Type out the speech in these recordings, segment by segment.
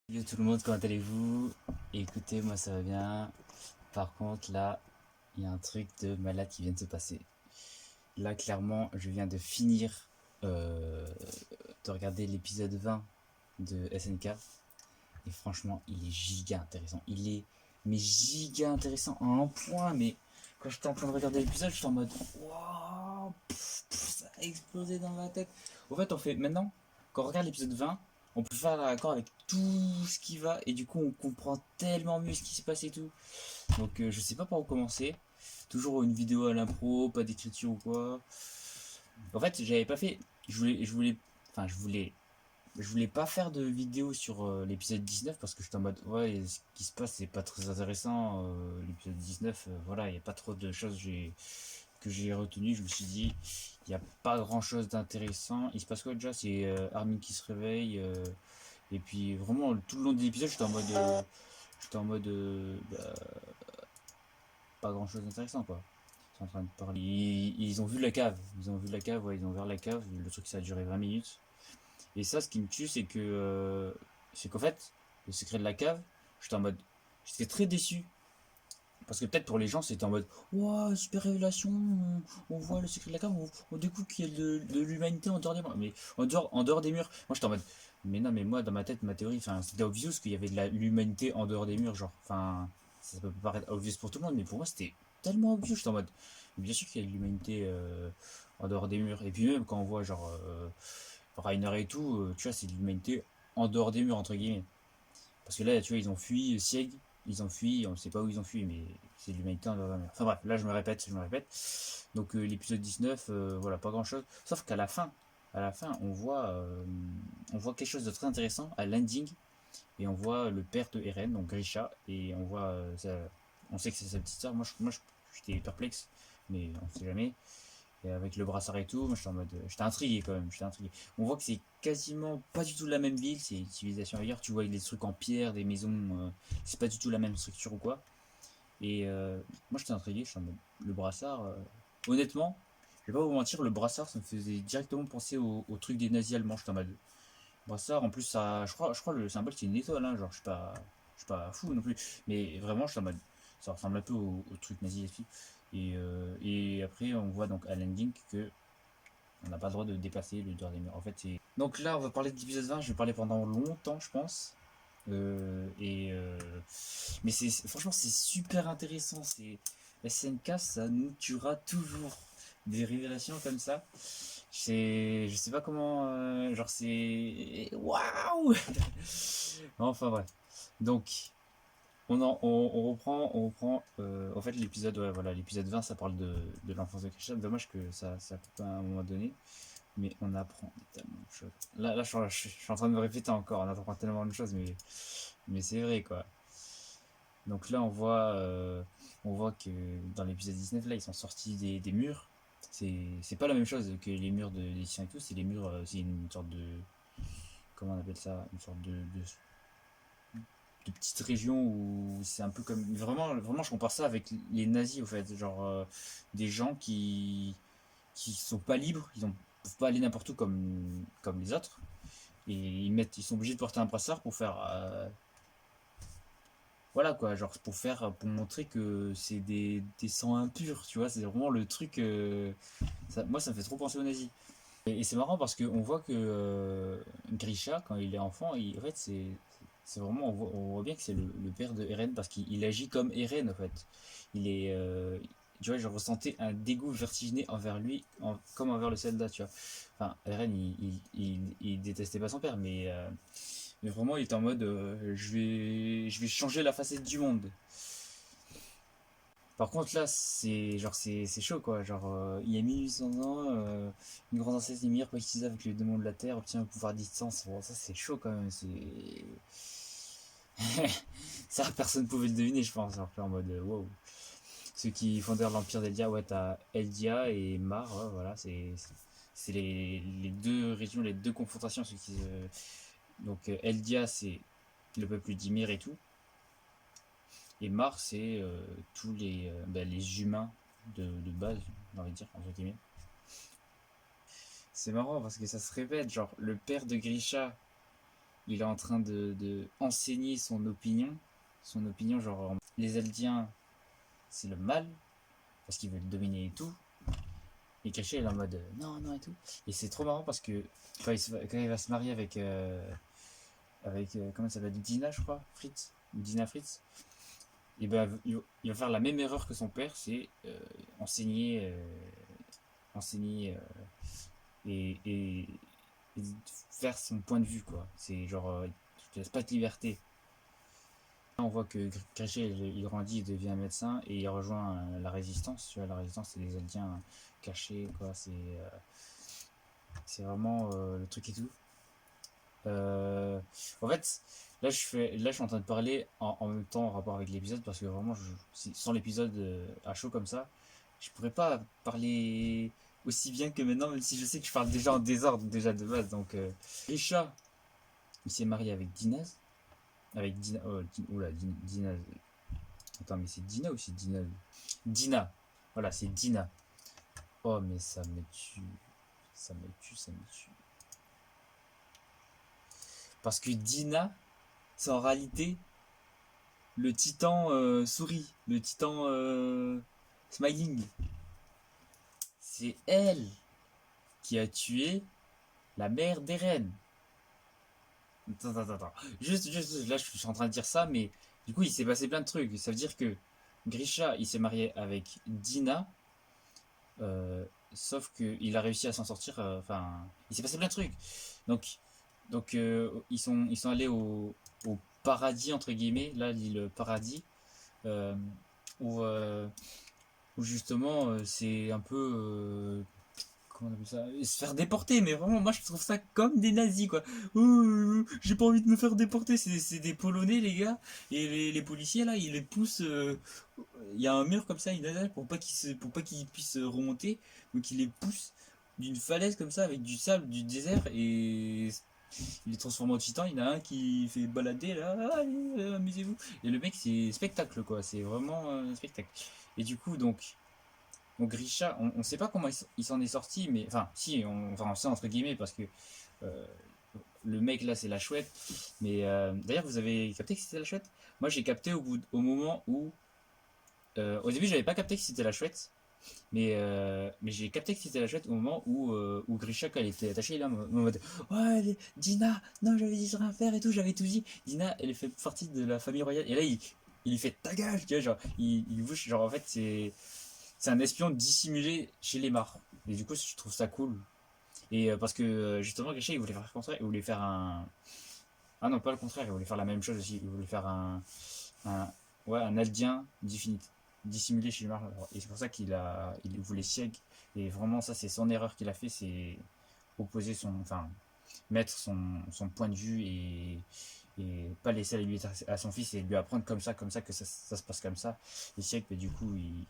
Yo tout le monde, comment allez-vous? Écoutez, moi ça va bien. Par contre, là, il y a un truc de malade qui vient de se passer. Là, clairement, je viens de finir de regarder l'épisode 20 de SNK. Et franchement, il est giga intéressant. Il est mais giga intéressant à un point. Mais quand j'étais en train de regarder l'épisode, j'étais en mode waouh, ça a explosé dans ma tête. Au fait, on fait maintenant, quand on regarde l'épisode 20, on peut faire l'accord avec tout ce qui va. Et du coup, on comprend tellement mieux ce qui se passe et tout. Donc, je sais pas par où commencer. Toujours une vidéo à l'impro, pas d'écriture ou quoi. En fait, j'avais pas fait. Enfin, je voulais pas faire de vidéo sur l'épisode 19 parce que j'étais en mode ouais, ce qui se passe c'est pas très intéressant. L'épisode 19, voilà, il n'y a pas trop de choses que j'ai retenues. Je me suis dit, il n'y a pas grand chose d'intéressant. Il se passe quoi déjà? C'est Armin qui se réveille. Et puis vraiment, tout le long de l'épisode, j'étais en mode pas grand chose d'intéressant quoi. Ils sont en train de parler. Ils ont vu la cave. Ils ont vu la cave, ouais, ils ont ouvert la cave. Le truc ça a duré 20 minutes. Et ça, ce qui me tue, c'est qu'en fait, le secret de la cave, j'étais en mode, j'étais très déçu. Parce que peut-être pour les gens, c'était en mode, waouh, super révélation, on voit le secret de la cave, on découvre qu'il y a de l'humanité en dehors des murs. Mais en dehors des murs, moi j'étais en mode, mais non, mais moi dans ma tête, ma théorie, enfin, c'était obvious qu'il y avait de l'humanité en dehors des murs, genre, enfin, ça peut paraître obvious pour tout le monde, mais pour moi c'était tellement obvious, j'étais en mode, bien sûr qu'il y a de l'humanité en dehors des murs. Et puis même quand on voit genre Rainer et tout, tu vois, c'est de l'humanité en dehors des murs, entre guillemets. Parce que là, tu vois, ils ont fui Sieg, ils ont fui, on ne sait pas où ils ont fui, mais c'est de l'humanité en dehors des murs. Enfin bref, là, je me répète. Donc l'épisode 19, voilà, pas grand-chose. Sauf qu'à à la fin, on voit quelque chose de très intéressant à l'ending, et on voit le père de Eren, donc Grisha, et on voit, on sait que c'est sa petite sœur. J'étais perplexe, mais on sait jamais. Et avec le brassard et tout, moi j'étais en mode. J'étais intrigué quand même, j'étais intrigué. On voit que c'est quasiment pas du tout la même ville, c'est une civilisation ailleurs. Tu vois, des trucs en pierre, des maisons, c'est pas du tout la même structure ou quoi. Et moi j'étais intrigué, je suis en mode. Le brassard, honnêtement, je vais pas vous mentir, le brassard ça me faisait directement penser au truc des nazis allemands. J'étais en mode. Brassard, en plus, ça, je crois le symbole c'est une étoile, hein, genre je suis pas fou non plus. Mais vraiment, je suis en mode. Ça ressemble un peu au truc nazi et après, on voit donc à l'ending que on n'a pas le droit de dépasser le dernier mur. En fait, c'est. Donc là, on va parler de l'épisode 20. Je vais parler pendant longtemps, je pense. Euh, et euh, Mais franchement, c'est super intéressant. C'est SNK, ça nous tuera toujours. Des révélations comme ça. Je sais pas comment. Genre, c'est. Waouh! Enfin, bref. Donc, on reprend. En fait, l'épisode, ouais, voilà, l'épisode 20, ça parle de l'enfance de Christian. Dommage que ça coupe à un moment donné. Mais on apprend tellement de choses. Là, je suis en train de me répéter encore, on apprend tellement de choses, mais c'est vrai quoi. Donc là, on voit que dans l'épisode 19, là, ils sont sortis des murs. C'est pas la même chose que les murs de l'édition et tout, c'est les murs, c'est une sorte de. Comment on appelle ça? Une sorte de petite région où c'est un peu comme. Vraiment, je compare ça avec les nazis, au fait. Genre, des gens qui sont pas libres, peuvent pas aller n'importe où comme les autres. Et ils sont obligés de porter un brassard pour faire, voilà quoi, genre pour montrer que c'est des sangs impurs, tu vois, c'est vraiment le truc, moi ça me fait trop penser aux nazis. Et c'est marrant parce qu'on voit que Grisha, quand il est enfant, en fait c'est vraiment, on voit bien que c'est le père de Eren parce qu'il agit comme Eren en fait. Il est, tu vois, je ressentais un dégoût vertigineux envers lui, comme envers le soldat, tu vois. Enfin, Eren, il détestait pas son père, mais vraiment, il était en mode je vais changer la facette du monde. Par contre, là, c'est chaud quoi. Genre, il y a 1800 ans, une grande ancêtre Ymir, politisée avec les démons de la terre, obtient un pouvoir à distance. Bon, ça, c'est chaud quand même. Ça, personne pouvait le deviner, je pense. Genre, en mode wow. Ceux qui fondèrent l'empire d'Eldia, ouais, t'as Eldia et Mar, ouais, voilà, c'est les deux régions, les deux confrontations. Donc, Eldia, c'est le peuple d'Ymir et tout. Et Mars, c'est tous les humains de base, on va dire, entre guillemets. C'est marrant parce que ça se répète, genre le père de Grisha, il est en train de enseigner son opinion genre les Eldiens c'est le mal parce qu'ils veulent dominer et tout. Et Grisha il est en mode non non et tout. Et c'est trop marrant parce que quand il va se marier avec comment ça s'appelle, Dina je crois, Fritz ou Dina Fritz, et ben il va faire la même erreur que son père, c'est enseigner et faire son point de vue quoi. C'est genre je te laisse pas de liberté. On voit que Grisha il grandit, il devient médecin et il rejoint la résistance. Tu vois, la résistance c'est les Indiens cachés quoi. C'est vraiment le truc et tout. En fait, là, je suis en train de parler en même temps en rapport avec l'épisode parce que vraiment, sans l'épisode à chaud comme ça, je pourrais pas parler aussi bien que maintenant, même si je sais que je parle déjà en désordre déjà de base. Donc, Risha, il s'est marié avec Dinaz, avec Dina, oh, oula, Dinaz. Attends, mais c'est Dina ou c'est Dinaz? Dina, voilà, c'est Dina. Oh, mais ça me tue, ça me tue, ça me tue. Parce que Dina, c'est en réalité le titan souris, le titan smiling. C'est elle qui a tué la mère des reines. Attends. Juste, là, je suis en train de dire ça, mais du coup, il s'est passé plein de trucs. Ça veut dire que Grisha, il s'est marié avec Dina, euh, sauf qu'il a réussi à s'en sortir. Enfin, il s'est passé plein de trucs. Donc, ils sont allés au paradis, entre guillemets, là, l'île paradis, euh, où, où justement c'est un peu comment on appelle ça, se faire déporter, mais vraiment moi je trouve ça comme des nazis quoi. J'ai pas envie de me faire déporter, c'est des Polonais les gars, et les policiers là ils les poussent, il y a un mur comme ça, ils nagent pour pas qu'ils puissent remonter, donc ils les poussent d'une falaise comme ça avec du sable du désert, et il est transformé en titan. Il y en a un qui fait balader là, allez, amusez-vous. Et le mec, c'est spectacle quoi, c'est vraiment un spectacle. Et du coup, donc Grisha, on sait pas comment il s'en est sorti, mais enfin, si, on sait entre guillemets parce que euh, le mec là, c'est la chouette. Mais d'ailleurs, vous avez capté que c'était la chouette? Moi, j'ai capté au moment où. Au début, j'avais pas capté que c'était la chouette. Mais j'ai capté que c'était la chouette au moment où Grisha, quand elle était attachée, là, en mode ouais, Dina, non, j'avais dit de rien faire et tout, j'avais tout dit. Dina, elle fait partie de la famille royale. Et là, il lui fait ta gueule, tu vois, genre, il bouge, genre, en fait, c'est un espion dissimulé chez les Mars. Et du coup, je trouve ça cool. Et parce que justement, Grisha, il voulait faire le contraire, il voulait faire un. Ah non, pas le contraire, il voulait faire la même chose aussi. Il voulait faire un, ouais, un Aldien dissimulé chez Marvel. Et c'est pour ça il voulait Sieg. Et vraiment, ça, c'est son erreur qu'il a fait, c'est enfin, mettre son point de vue et pas laisser la liberté à son fils et lui apprendre comme ça, que ça se passe comme ça. Et Sieg, mais du coup, il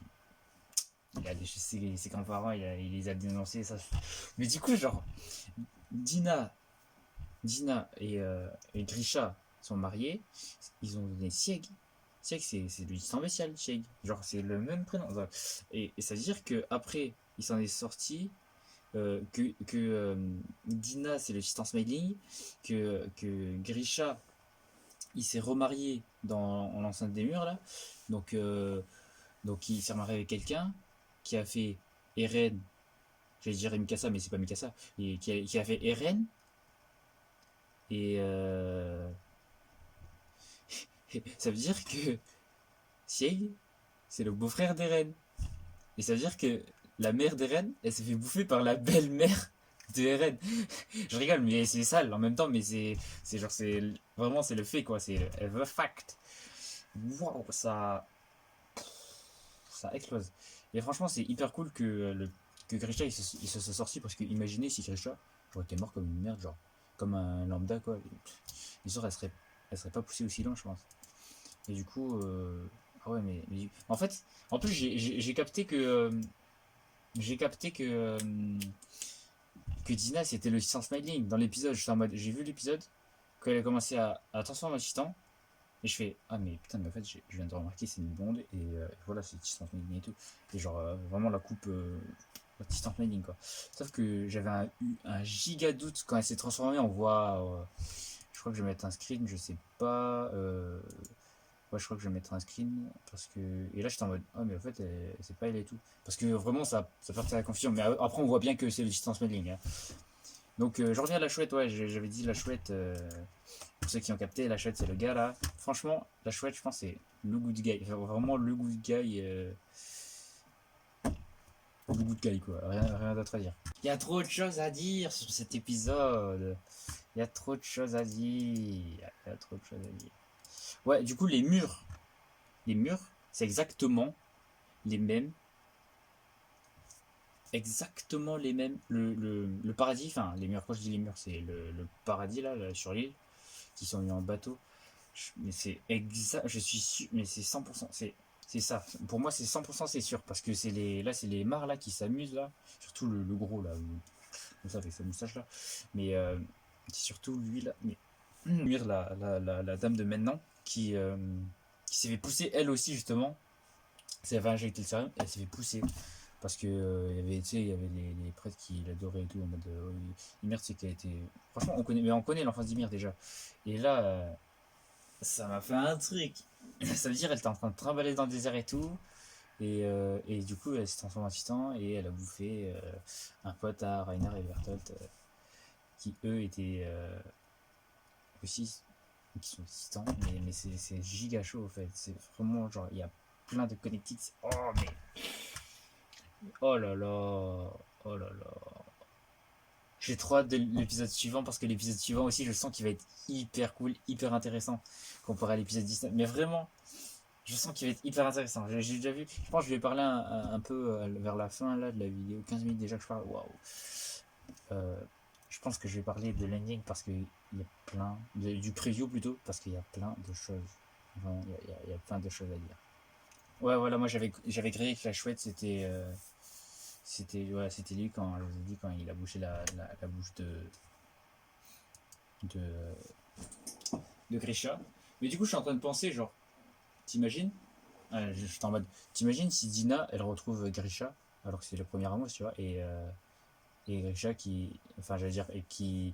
a déché ses grands-parents, il les a dénoncés. Ça. Mais du coup, genre, Dina, et Grisha sont mariés, ils ont donné Sieg. Sieg, c'est du sang bestial, Sieg. Genre, c'est le même prénom. Et ça veut dire que après il s'en est sorti, que Dina, c'est le titan smiling, que Grisha, il s'est remarié en l'enceinte des murs, là. Donc, il s'est remarié avec quelqu'un qui a fait Eren, j'allais dire Mikasa, mais c'est pas Mikasa, et qui a fait Eren, et ça veut dire que Sieg, c'est le beau-frère d'Eren. Et ça veut dire que la mère d'Eren, elle s'est fait bouffer par la belle-mère de Eren. Je rigole, mais c'est sale en même temps, mais vraiment, c'est le fait, quoi. C'est the fact. Waouh, ça explose. Et franchement, c'est hyper cool que Grisha il se soit sorti parce que imaginez si Grisha aurait été mort comme une merde, genre, comme un lambda, quoi. L'histoire, elle serait pas poussée aussi loin, je pense. Et du coup, ah ouais, en fait, en plus, j'ai capté que Dina c'était le titan smiling dans l'épisode. J'étais en mode, j'ai vu l'épisode quand elle a commencé à transformer en titan et je fais ah mais putain mais en fait je viens de remarquer c'est une blonde et voilà c'est titan smiling et tout et genre vraiment la coupe titan smiling quoi. Sauf que j'avais un giga doute quand elle s'est transformée. On voit crois que je vais mettre un screen, je sais pas. Ouais, je crois que je vais mettre un screen parce que. Et là, j'étais en mode, oh, mais en fait, c'est pas elle et tout. Parce que vraiment, ça fait la confusion. Mais après, on voit bien que c'est le distance modeling. Hein. Donc, je reviens à la chouette, ouais, j'avais dit la chouette. Pour ceux qui ont capté, la chouette, c'est le gars là. Franchement, la chouette, je pense, c'est le good guy. Enfin, vraiment le good guy. Le good guy, quoi. Rien d'autre à dire. Il y a trop de choses à dire sur cet épisode. Il y a trop de choses à dire. Il y a trop de choses à dire. Ouais, du coup, les murs, c'est exactement les mêmes. Exactement les mêmes. Le paradis, enfin, les murs, quand je dis les murs, c'est le paradis là, sur l'île, qui sont mis en bateau. Mais c'est exact, je suis sûr, mais c'est 100%, c'est ça. Pour moi, c'est 100%, c'est sûr, parce que c'est les mares là qui s'amusent là, surtout le gros là, comme ça avec sa moustache là. Mais c'est surtout lui là, mais Mire, la dame de maintenant, qui s'est fait pousser elle aussi justement. Elle avait injecté le sérum, elle s'est fait pousser. Parce que il y avait, tu sais, il y avait les prêtres qui l'adoraient et tout, en mode Ymir, c'est qui a été. Franchement, on connaît l'enfance d'Ymir déjà. Et là, ça m'a fait un truc. Ça veut dire elle était en train de trimballer dans le désert et tout. Et du coup, elle s'est transformée en titan et elle a bouffé un pote à Rainer et Bertolt qui eux étaient aussi qui sont titans. Mais c'est giga chaud en fait. C'est vraiment genre, il y a plein de connectiques. Oh, mais. Oh là là. Oh là là. J'ai trop hâte de l'épisode suivant parce que l'épisode suivant aussi, je sens qu'il va être hyper cool, hyper intéressant comparé à l'épisode 19. Mais vraiment, je sens qu'il va être hyper intéressant. J'ai déjà vu, je pense que je vais parler un peu vers la fin là, de la vidéo, 15 minutes déjà que je parle. Waouh! Euh, je pense que je vais parler de l'ending parce qu'il y a plein, du preview plutôt, parce qu'il y a plein de choses. Vraiment, il y a plein de choses à dire. Ouais, voilà, moi j'avais créé que la chouette c'était lui quand je vous ai dit quand il a bouché la bouche de, de Grisha. Mais du coup, je suis en train de penser, genre, t'imagines je suis en mode, t'imagines si Dina, elle retrouve Grisha, alors que c'est le premier amour, tu vois, et Grisha qui, enfin, j'allais dire, et qui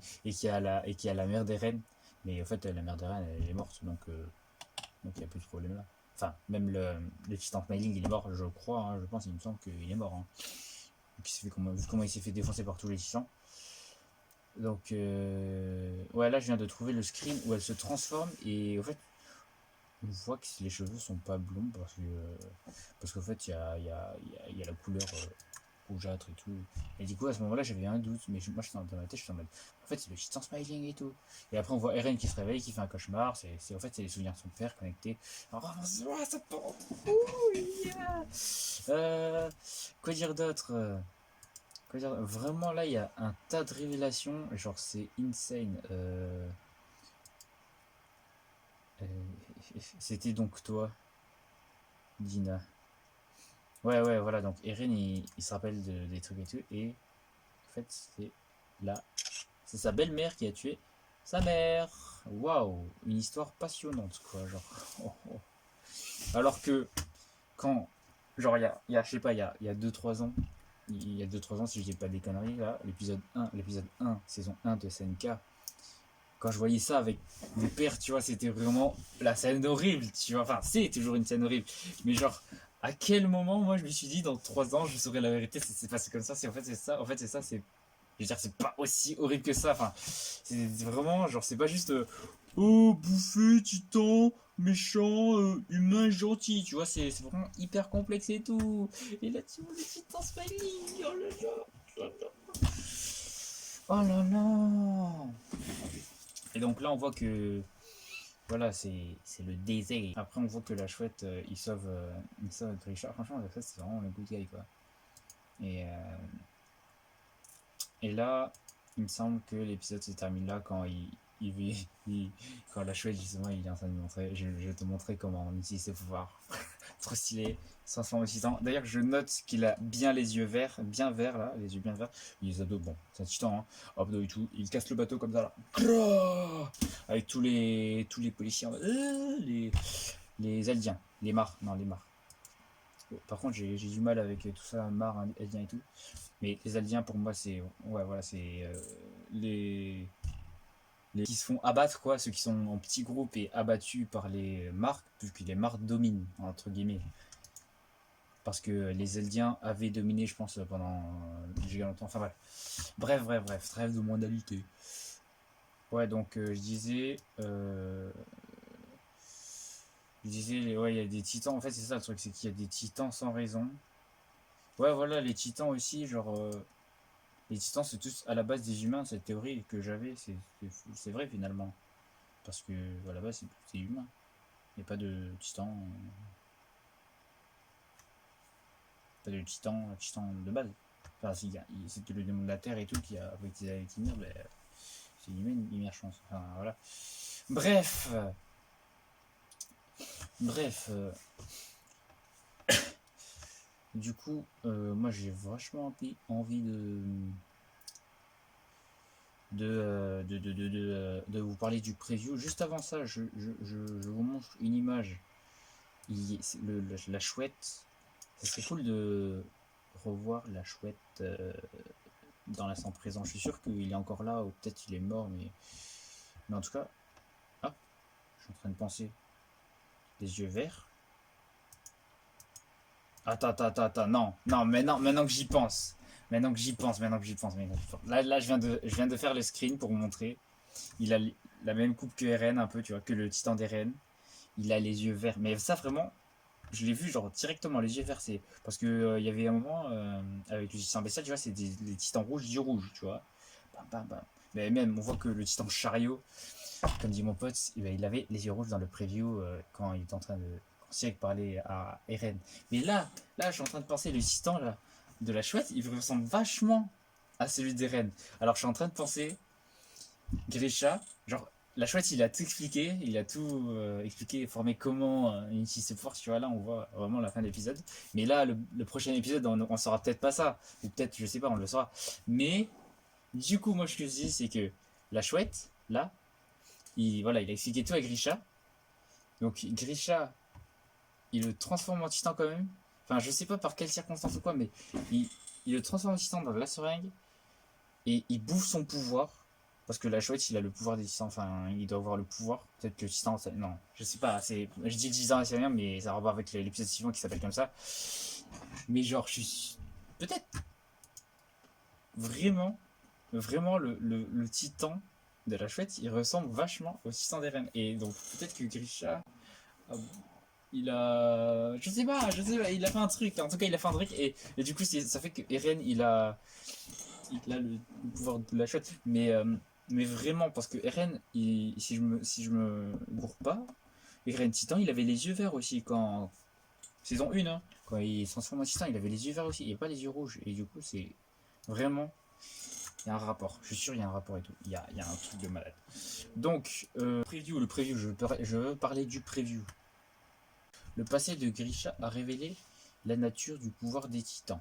a la mère des reines, mais en fait, la mère des reines, elle est morte, donc il n'y a plus de problème là. Enfin, même le Titan Smiling, il est mort, je crois, hein, je pense, il me semble qu'il est mort. Hein. Donc, vu comment il s'est fait défoncer par tous les titans. Donc, ouais, là, je viens de trouver le screen où elle se transforme, et en fait, on voit que les cheveux sont pas blonds parce qu'en fait il y a la couleur rougeâtre et tout. Et du coup à ce moment-là j'avais un doute, mais moi j'étais dans ma tête, je suis en mode en fait c'est le Titan Smiling et tout. Et après on voit Eren qui se réveille, qui fait un cauchemar, en fait c'est les souvenirs de son père connectés. Alors, ça part. Ouh, yeah. Quoi dire d'autre Vraiment là il y a un tas de révélations, genre c'est insane. Euh, C'était donc toi, Dina. Ouais, ouais, voilà, donc Eren, il se rappelle des trucs et tout, et en fait, c'est sa belle-mère qui a tué sa mère. Waouh, une histoire passionnante, quoi, genre. Oh, oh. Alors que, quand, genre, je sais pas, il y a 2-3 ans, il y a 2-3 ans, si je dis pas des conneries, là, l'épisode un saison 1 de SNK, quand je voyais ça avec mon père, tu vois, c'était vraiment la scène horrible, tu vois. Enfin, c'est toujours une scène horrible. Mais genre, à quel moment, moi, je me suis dit, dans 3 ans, je saurais la vérité, c'est passé comme ça. En fait, c'est ça. En fait, c'est ça. Je veux dire, c'est pas aussi horrible que ça. Enfin, c'est vraiment, genre, c'est pas juste, oh, bouffé, titan, méchant, humain, gentil. Tu vois, c'est vraiment hyper complexe et tout. Et là, tu vois, les titans smiling. Oh là là. Oh là là. Et donc là, on voit que voilà, c'est le désert. Après, on voit que la chouette, il sauve Richard. Franchement, la chouette, c'est vraiment le good guy, quoi. Et, euh, et là, il me semble que l'épisode se termine là quand quand la chouette, justement, il est en train de montrer. Je vais te montrer comment on utilise ses pouvoirs. Trop stylé. Se transforme en titan. D'ailleurs, je note qu'il a bien les yeux verts, bien verts là, les yeux bien verts. Il les ado, bon, c'est un titan, hein. Hop, et tout. Il casse le bateau comme ça là. Avec tous les policiers, les Eldiens, les Mars, non les Mars. Par contre, j'ai du mal avec tout ça, Mars, Eldiens et tout. Mais les Eldiens, pour moi, c'est, ouais, voilà, c'est les les qui se font abattre, quoi, ceux qui sont en petits groupes et abattus par les marques, puisque les marques dominent, entre guillemets. Parce que les Eldiens avaient dominé, je pense, pendant giga longtemps. Enfin bref, trêve de mondialité. Ouais, donc je disais, ouais, il y a des titans. En fait, c'est ça le truc, c'est qu'il y a des titans sans raison. Ouais, voilà, les titans aussi, genre, les titans, c'est tous à la base des humains. Cette théorie que j'avais, c'est vrai finalement. Parce que à la base, c'est humain. Il n'y a pas de titans. Pas de titan de base. Enfin, c'était le démon de la terre et tout qui a été avec Ymir, ben, c'est Ymir, je pense. Enfin, voilà. Bref. Bref. Du coup, moi j'ai vachement envie de vous parler du preview. Juste avant ça, je vous montre une image. La chouette. Ça serait cool de revoir la chouette dans l'instant présent. Je suis sûr qu'il est encore là, ou peut-être il est mort, mais en tout cas, hop, je suis en train de penser. Les yeux verts. Attends, non, maintenant que j'y pense. Maintenant que j'y pense. Là, je viens de faire le screen pour vous montrer. Il a la même coupe que Eren, un peu, tu vois, que le titan d'Eren. Il a les yeux verts. Mais ça, vraiment, je l'ai vu, genre, directement, les yeux verts. C'est parce que il y avait un moment, avec le titan bestial, tu vois, c'est les titans rouges, yeux rouges, tu vois. Bam, bam, bam. Mais même, on voit que le titan chariot, comme dit mon pote, il avait les yeux rouges dans le preview quand il était en train de parler à Eren. Mais là, je suis en train de penser, le titan là, de la chouette, il ressemble vachement à celui d'Eren. Alors, je suis en train de penser, Grisha, genre, la chouette, il a tout expliqué, il a tout expliqué, formé comment il utilise ses forces, tu vois, là, on voit vraiment la fin de l'épisode. Mais là, le prochain épisode, on saura peut-être pas ça, ou peut-être, je sais pas, on le saura. Mais, du coup, moi, ce que je dis, c'est que la chouette, là, voilà, il a expliqué tout à Grisha. Donc Grisha, il le transforme en titan quand même. Enfin, je sais pas par quelles circonstances ou quoi, mais il, il le transforme en titan dans la seringue et il bouffe son pouvoir. Parce que la chouette, il a le pouvoir des titans. Enfin, il doit avoir le pouvoir. Peut-être que le titan. Non, je sais pas. Je dis le titan, c'est rien, mais ça a rapport avec l'épisode suivant qui s'appelle comme ça. Mais genre, je suis. Peut-être vraiment, vraiment, le titan de la chouette, il ressemble vachement au titan d'Eren. Et donc, peut-être que Grisha il a. Je sais pas, il a fait un truc. En tout cas, il a fait un truc. Et du coup, ça fait que Eren, il a le pouvoir de la chouette. Mais vraiment, parce que Eren, si je me gourre pas, Eren Titan, il avait les yeux verts aussi. Saison 1, hein, quand il se transforme en Titan, il avait les yeux verts aussi. Et pas les yeux rouges. Et du coup, c'est vraiment. Il y a un rapport. Je suis sûr, il y a un rapport et tout. Il y a un truc de malade. Donc, le preview, je veux parler du preview. Le passé de Grisha a révélé la nature du pouvoir des titans.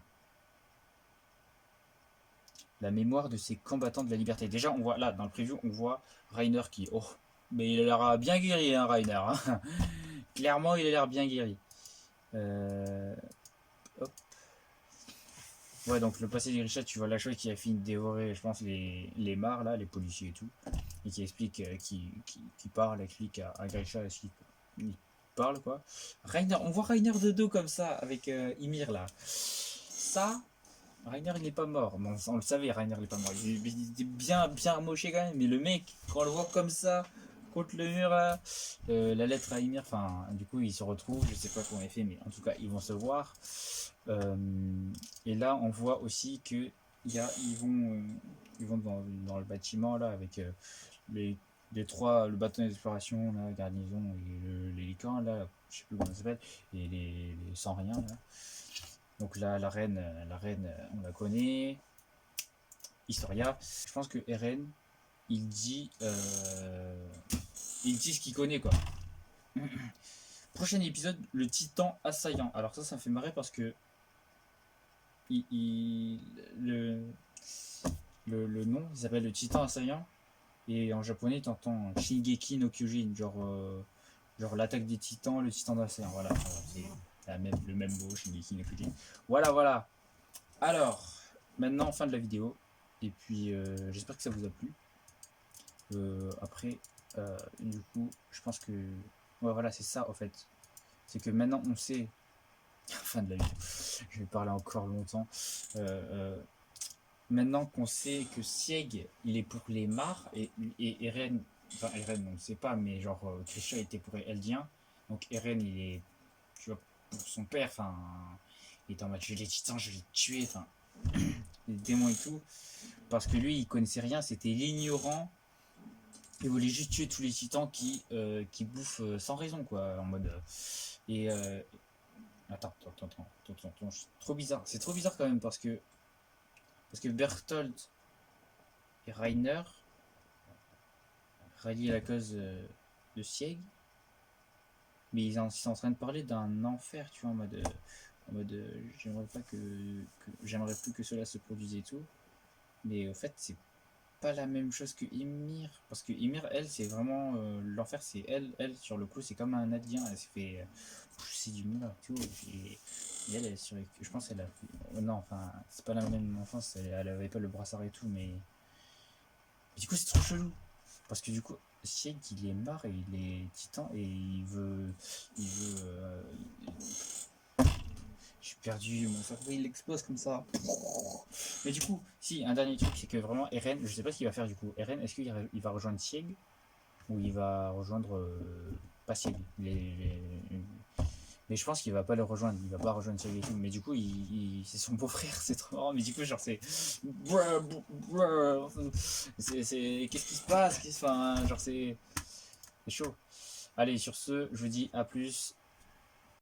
La mémoire de ces combattants de la liberté. Déjà, on voit là, dans le preview, on voit Reiner qui... Oh, mais il a l'air bien guéri, hein, Reiner. Hein. Clairement, il a l'air bien guéri. Hop. Ouais, donc le passé de Grisha, tu vois la chose qui a fini de dévorer, je pense, les mares, là, les policiers et tout. Et qui explique, qui parle, explique à Grisha, il parle, quoi. Reiner, on voit Reiner de dos comme ça, avec Ymir, là. Ça, Reiner il n'est pas mort. Bon, on le savait, Reiner il n'est pas mort. Il était bien amoché quand même. Mais le mec, quand on le voit comme ça, contre le mur, la lettre à Ymir, enfin, du coup, ils se retrouvent. Je sais pas comment il fait, mais en tout cas, ils vont se voir. Et là, on voit aussi que ils vont dans le bâtiment là avec les trois, le bâton d'exploration, la garnison et l'hélican là, je sais plus comment ça s'appelle, et les sans rien là. Donc là, la reine, on la connaît. Historia. Je pense que Eren, il dit, ce qu'il connaît quoi. Prochain épisode, le Titan assaillant. Alors ça me fait marrer parce que le nom, il s'appelle le Titan assaillant. Et en japonais, t'entends Shingeki no Kyojin, genre l'attaque des titans, le titan d'assaillant. Voilà, c'est le même mot, Shingeki no Kyojin. Voilà. Alors, maintenant, fin de la vidéo. Et puis, j'espère que ça vous a plu. Après, du coup, je pense que... Ouais, voilà, c'est ça, en fait. C'est que maintenant, on sait... Fin de la vidéo. Je vais parler encore longtemps. Maintenant qu'on sait que Sieg, il est pour les Mars, et Eren... Enfin, Eren, on ne sait pas, mais genre, Krisha était pour Eldien. Donc Eren, il est... Tu vois, pour son père, enfin... Il est en mode, je les titans, je les tuer, enfin... Les démons et tout. Parce que lui, il connaissait rien, c'était l'ignorant. Il voulait juste tuer tous les titans qui bouffent sans raison, quoi. En mode. Et. Attends, c'est trop bizarre. C'est trop bizarre quand même parce que. Parce que Berthold et Rainer rallient la cause de Sieg. Mais ils sont en train de parler d'un enfer, tu vois, en mode j'aimerais pas j'aimerais plus que cela se produise et tout. Mais au fait, c'est pas la même chose que Ymir, parce que Ymir, elle, c'est vraiment l'enfer, c'est elle sur le coup, c'est comme un adien, elle s'est fait pousser du moulin et tout, et elle, je pense qu'elle a non, enfin, c'est pas la même enfance, elle avait pas le brassard et tout, mais du coup, c'est trop chelou, parce que du coup, Sieg, il est marre, et il est titan, et j'ai perdu, mon cerveau il explose comme ça. Mais du coup, si, un dernier truc, c'est que vraiment, Eren, je sais pas ce qu'il va faire du coup. Eren, est-ce qu'il va rejoindre Sieg ou il va rejoindre pas Sieg mais je pense qu'il va pas le rejoindre, il va pas rejoindre Sieg et tout. Mais du coup, c'est son beau-frère, c'est trop marrant. Mais du coup, genre, c'est. Qu'est-ce qui se passe? Enfin, genre, c'est chaud. Allez, sur ce, je vous dis à plus.